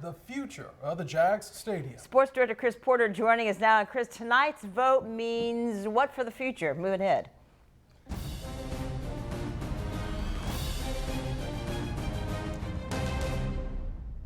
The future of the Jags Stadium. Sports Director Chris Porter joining us now. And Chris, tonight's vote means what for the future? Moving ahead.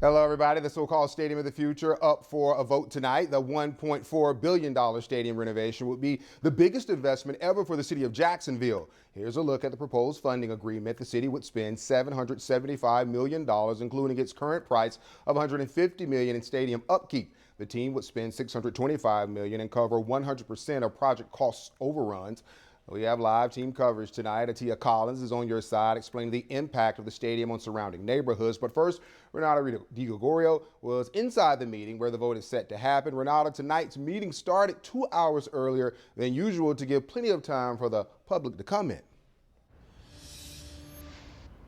Hello, everybody. The so-called Stadium of the Future up for a vote tonight. The $1.4 billion stadium renovation would be the biggest investment ever for the city of Jacksonville. Here's a look at the proposed funding agreement. The city would spend $775 million, including its current price of $150 million in stadium upkeep. The team would spend $625 million and cover 100% of project cost overruns. We have live team coverage tonight. Atia Collins is on your side explaining the impact of the stadium on surrounding neighborhoods. But first, Renata DiGregorio was inside the meeting where the vote is set to happen. Renata, tonight's meeting started 2 hours earlier than usual to give plenty of time for the public to come in.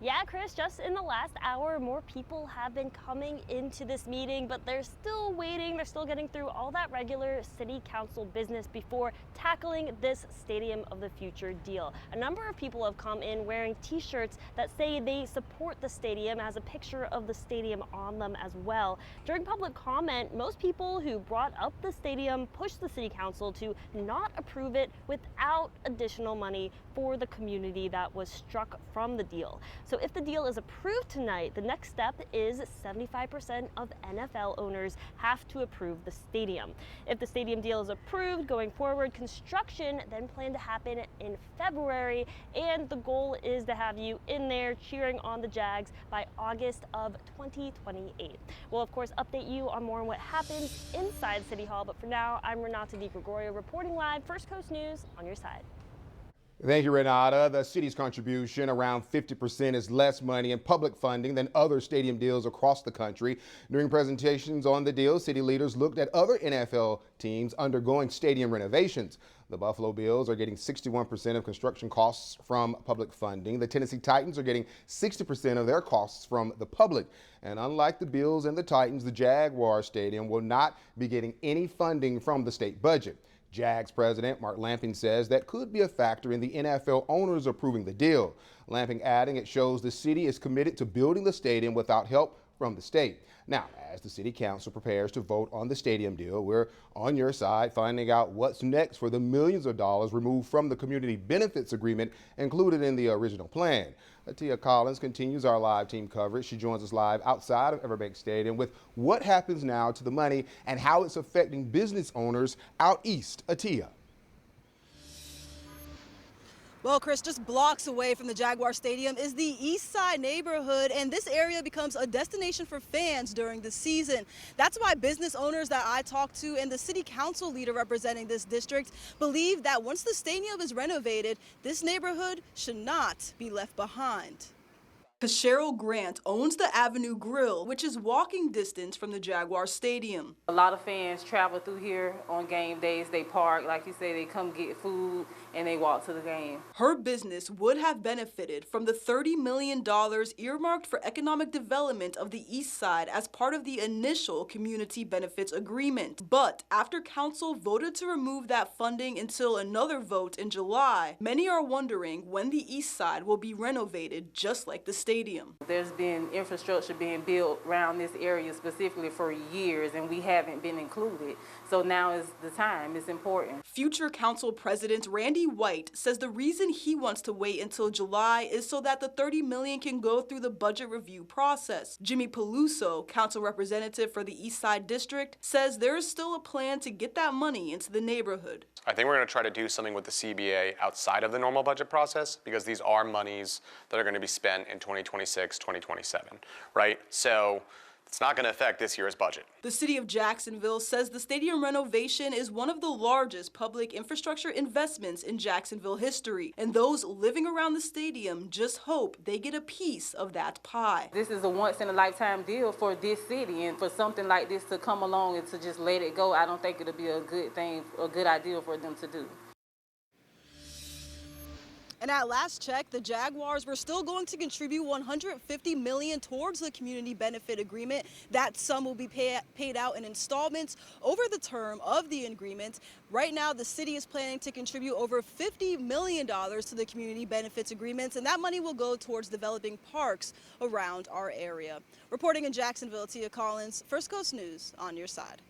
Yeah, Chris, just in the last hour, more people have been coming into this meeting, but they're still waiting. They're still getting through all that regular city council business before tackling this Stadium of the Future deal. A number of people have come in wearing t-shirts that say they support the stadium, has a picture of the stadium on them as well. During public comment, most people who brought up the stadium pushed the city council to not approve it without additional money for the community that was struck from the deal. So if the deal is approved tonight, the next step is 75% of NFL owners have to approve the stadium. If the stadium deal is approved going forward, construction then planned to happen in February, and the goal is to have you in there cheering on the Jags by August of 2028. We'll of course update you on more on what happens inside City Hall, but for now, I'm Renata DiGregorio reporting live, First Coast News on your side. Thank you, Renata. The city's contribution, around 50%, is less money in public funding than other stadium deals across the country. During presentations on the deal, city leaders looked at other NFL teams undergoing stadium renovations. The Buffalo Bills are getting 61% of construction costs from public funding. The Tennessee Titans are getting 60% of their costs from the public. And unlike the Bills and the Titans, the Jaguars Stadium will not be getting any funding from the state budget. Jags president Mark Lamping says that could be a factor in the NFL owners approving the deal. Lamping adding it shows the city is committed to building the stadium without help from the state. Now, as the city council prepares to vote on the stadium deal, we're on your side finding out what's next for the millions of dollars removed from the community benefits agreement included in the original plan. Atia Collins continues our live team coverage. She joins us live outside of Everbank Stadium with what happens now to the money and how it's affecting business owners out east. Atia. Well, Chris, just blocks away from the Jaguar Stadium is the East Side neighborhood, and this area becomes a destination for fans during the season. That's why business owners that I talked to and the city council leader representing this district believe that once the stadium is renovated, this neighborhood should not be left behind. Cheryl Grant owns the Avenue Grill, which is walking distance from the Jaguar Stadium. A lot of fans travel through here on game days. They park, like you say, they come get food and they walk to the game. Her business would have benefited from the $30 million earmarked for economic development of the East Side as part of the initial community benefits agreement. But after council voted to remove that funding until another vote in July, many are wondering when the East Side will be renovated just like the stadium. There's been infrastructure being built around this area specifically for years, and we haven't been included. So now is the time. It's important. Future council president Randy White says the reason he wants to wait until July is so that the $30 million can go through the budget review process. Jimmy Peluso, council representative for the East Side District, says there is still a plan to get that money into the neighborhood. I think we're going to try to do something with the CBA outside of the normal budget process because these are monies that are going to be spent in 2026, 2027, right? So it's not going to affect this year's budget. The City of Jacksonville says the stadium renovation is one of the largest public infrastructure investments in Jacksonville history, and those living around the stadium just hope they get a piece of that pie. This is a once-in-a-lifetime deal for this city, and for something like this to come along and to just let it go, I don't think it'll be a good thing, a good idea for them to do. And at last check, the Jaguars were still going to contribute $150 million towards the community benefit agreement. That sum will be paid out in installments over the term of the agreement. Right now, the city is planning to contribute over $50 million to the community benefits agreements, and that money will go towards developing parks around our area. Reporting in Jacksonville, Tia Collins, First Coast News on your side.